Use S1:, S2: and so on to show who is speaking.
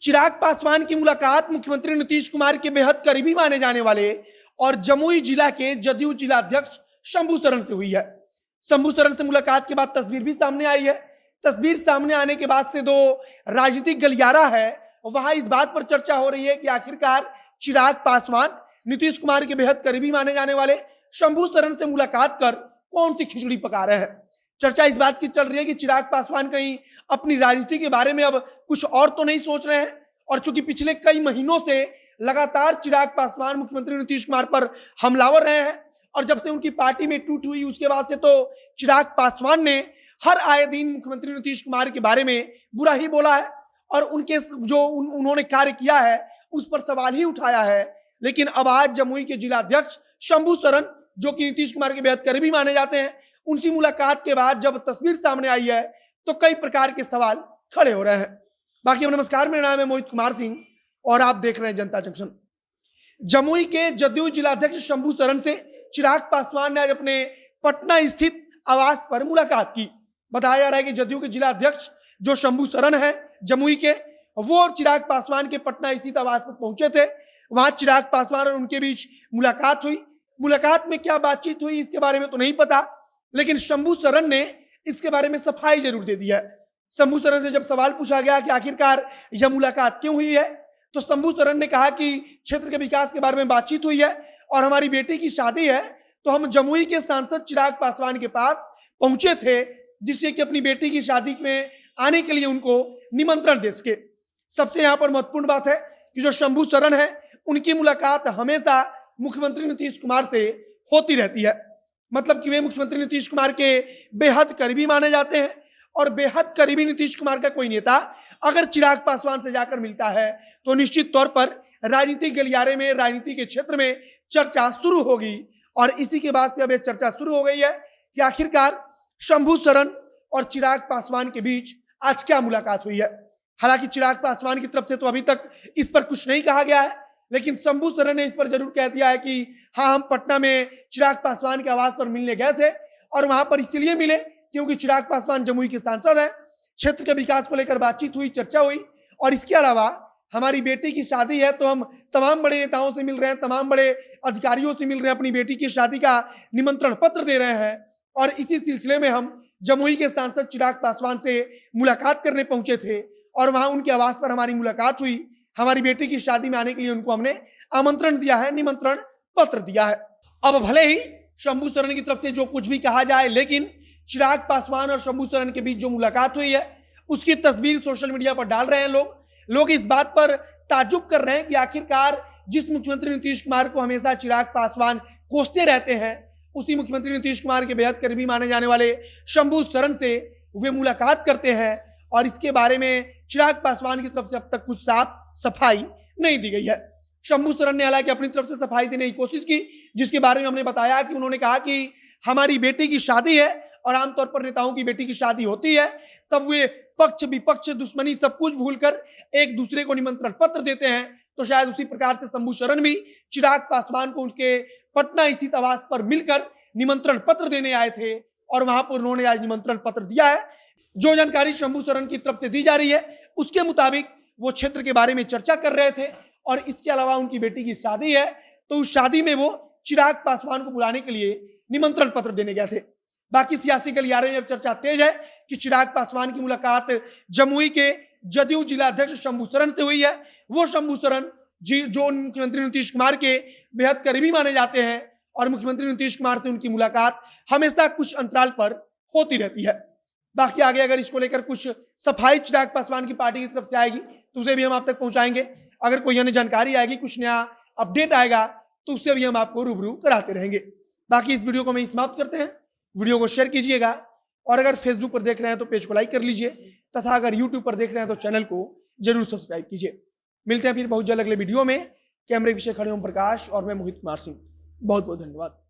S1: चिराग पासवान की मुलाकात मुख्यमंत्री नीतीश कुमार के बेहद करीबी माने जाने वाले और जमुई जिला के जदयू जिलाध्यक्ष शंभू सरन से हुई है। शंभू सरन से मुलाकात के बाद तस्वीर भी सामने आई है। तस्वीर सामने आने के बाद से जो राजनीतिक गलियारा है वहां इस बात पर चर्चा हो रही है कि आखिरकार चिराग पासवान नीतीश कुमार के बेहद करीबी माने जाने वाले शंभू सरन से मुलाकात कर कौन सी खिचड़ी पका रहे हैं। चर्चा इस बात की चल रही है कि चिराग पासवान कहीं अपनी राजनीति के बारे में अब कुछ और तो नहीं सोच रहे हैं, और चूंकि पिछले कई महीनों से लगातार चिराग पासवान मुख्यमंत्री नीतीश कुमार पर हमलावर रहे हैं, और जब से उनकी पार्टी में टूट हुई उसके बाद से तो चिराग पासवान ने हर आए दिन मुख्यमंत्री नीतीश कुमार के बारे में बुरा ही बोला है और उनके जो उन्होंने कार्य किया है उस पर सवाल ही उठाया है। लेकिन अब आज जमुई के जिलाध्यक्ष शंभू सरन, जो कि नीतीश कुमार के बेहद करीबी माने जाते हैं, उनकी मुलाकात के बाद जब तस्वीर सामने आई है तो कई प्रकार के सवाल खड़े हो रहे हैं। बाकी नमस्कार, मेरा नाम है मोहित कुमार सिंह और आप देख रहे हैं जनता जंक्शन। जमुई के जदयू जिलाध्यक्ष शंभू सरन से चिराग पासवान ने आज अपने पटना स्थित आवास पर मुलाकात की। बताया जा रहा है कि जदयू के जिलाध्यक्ष जो शंभू सरन है जमुई के, वो चिराग पासवान के पटना स्थित आवास पर पहुंचे थे। वहां चिराग पासवान और उनके बीच मुलाकात हुई। मुलाकात में क्या बातचीत हुई इसके बारे में तो नहीं पता, लेकिन शंभू सरन ने इसके बारे में सफाई जरूर दे दी है। शंभू सरन से जब सवाल पूछा गया कि आखिरकार यह मुलाकात क्यों हुई है, तो शंभू सरन ने कहा कि क्षेत्र के विकास के बारे में बातचीत हुई है और हमारी बेटी की शादी है, तो हम जमुई के सांसद चिराग पासवान के पास पहुंचे थे जिससे कि अपनी बेटी की शादी में आने के लिए उनको निमंत्रण दे सके। सबसे यहाँ पर महत्वपूर्ण बात है कि जो शंभू सरन है उनकी मुलाकात हमेशा मुख्यमंत्री नीतीश कुमार से होती रहती है। मतलब कि वे मुख्यमंत्री नीतीश कुमार के बेहद करीबी माने जाते हैं, और बेहद करीबी नीतीश कुमार का कोई नेता अगर चिराग पासवान से जाकर मिलता है तो निश्चित तौर पर राजनीतिक गलियारे में, राजनीति के क्षेत्र में चर्चा शुरू होगी। और इसी के बाद से अब यह चर्चा शुरू हो गई है कि आखिरकार शंभू सरन और चिराग पासवान के बीच आज क्या मुलाकात हुई है। हालांकि चिराग पासवान की तरफ से तो अभी तक इस पर कुछ नहीं कहा गया है, लेकिन शंभू सरन ने इस पर जरूर कह दिया है कि हाँ, हम पटना में चिराग पासवान के आवास पर मिलने गए थे और वहां पर इसलिए मिले क्योंकि चिराग पासवान जमुई के सांसद हैं। क्षेत्र के विकास को लेकर बातचीत हुई, चर्चा हुई, और इसके अलावा हमारी बेटी की शादी है तो हम तमाम बड़े नेताओं से मिल रहे हैं, तमाम बड़े अधिकारियों से मिल रहे हैं, अपनी बेटी की शादी का निमंत्रण पत्र दे रहे हैं। और इसी सिलसिले में हम जमुई के सांसद चिराग पासवान से मुलाकात करने पहुंचे थे और वहां उनके आवास पर हमारी मुलाकात हुई। हमारी बेटी की शादी में आने के लिए उनको हमने आमंत्रण दिया है, निमंत्रण पत्र दिया है। अब भले ही शंभू सरन की तरफ से जो कुछ भी कहा जाए, लेकिन चिराग पासवान और शंभू सरन के बीच जो मुलाकात हुई है उसकी तस्वीर सोशल मीडिया पर डाल रहे हैं लोग इस बात पर ताज्जुब कर रहे हैं कि आखिरकार जिस मुख्यमंत्री नीतीश कुमार को हमेशा चिराग पासवान कोसते रहते हैं, उसी मुख्यमंत्री नीतीश कुमार के बेहद करीबी माने जाने वाले शंभू सरन से वे मुलाकात करते हैं। और इसके बारे में चिराग पासवान की तरफ से अब तक कुछ साफ सफाई नहीं दी गई है। शंभू सरन ने हालांकि अपनी तरफ से सफाई देने की कोशिश की, जिसके बारे में हमने बताया कि उन्होंने कहा कि हमारी बेटी की शादी है, और आमतौर पर नेताओं की बेटी की शादी होती है तब वे पक्ष विपक्ष दुश्मनी सब कुछ भूलकर एक दूसरे को निमंत्रण पत्र देते हैं। तो शायद उसी प्रकार से शंभू सरन भी चिराग पासवान को उनके पटना स्थित आवास पर मिलकर निमंत्रण पत्र देने आए थे और वहां पर उन्होंने आज निमंत्रण पत्र दिया है। जो जानकारी शंभू सरन की तरफ से दी जा रही है उसके मुताबिक वो क्षेत्र के बारे में चर्चा कर रहे थे, और इसके अलावा उनकी बेटी की शादी है तो उस शादी में वो चिराग पासवान को बुलाने के लिए निमंत्रण पत्र देने गए थे। बाकी सियासी गलियारे में अब चर्चा तेज है कि चिराग पासवान की मुलाकात जमुई के जदयू जिलाध्यक्ष शंभू सरन से हुई है। वो शंभू सरन जो मुख्यमंत्री नीतीश कुमार के बेहद करीबी माने जाते हैं, और मुख्यमंत्री नीतीश कुमार से उनकी मुलाकात हमेशा कुछ अंतराल पर होती रहती है। बाकी आगे अगर इसको लेकर कुछ सफाई चिराग पासवान की पार्टी की तरफ से आएगी तो उसे भी हम आप तक पहुंचाएंगे। अगर कोई अन्य जानकारी आएगी, कुछ नया अपडेट आएगा तो उससे भी हम आपको रूबरू कराते रहेंगे। बाकी इस वीडियो को हम समाप्त करते हैं। वीडियो को शेयर कीजिएगा, और अगर फेसबुक पर देख रहे हैं तो पेज को लाइक कर लीजिए, तथा अगर यूट्यूब पर देख रहे हैं तो चैनल को जरूर सब्सक्राइब कीजिए। मिलते हैं फिर बहुत जल्द अगले वीडियो में। कैमरे पीछे खड़े ओम प्रकाश और मैं मोहित कुमार सिंह। बहुत बहुत धन्यवाद।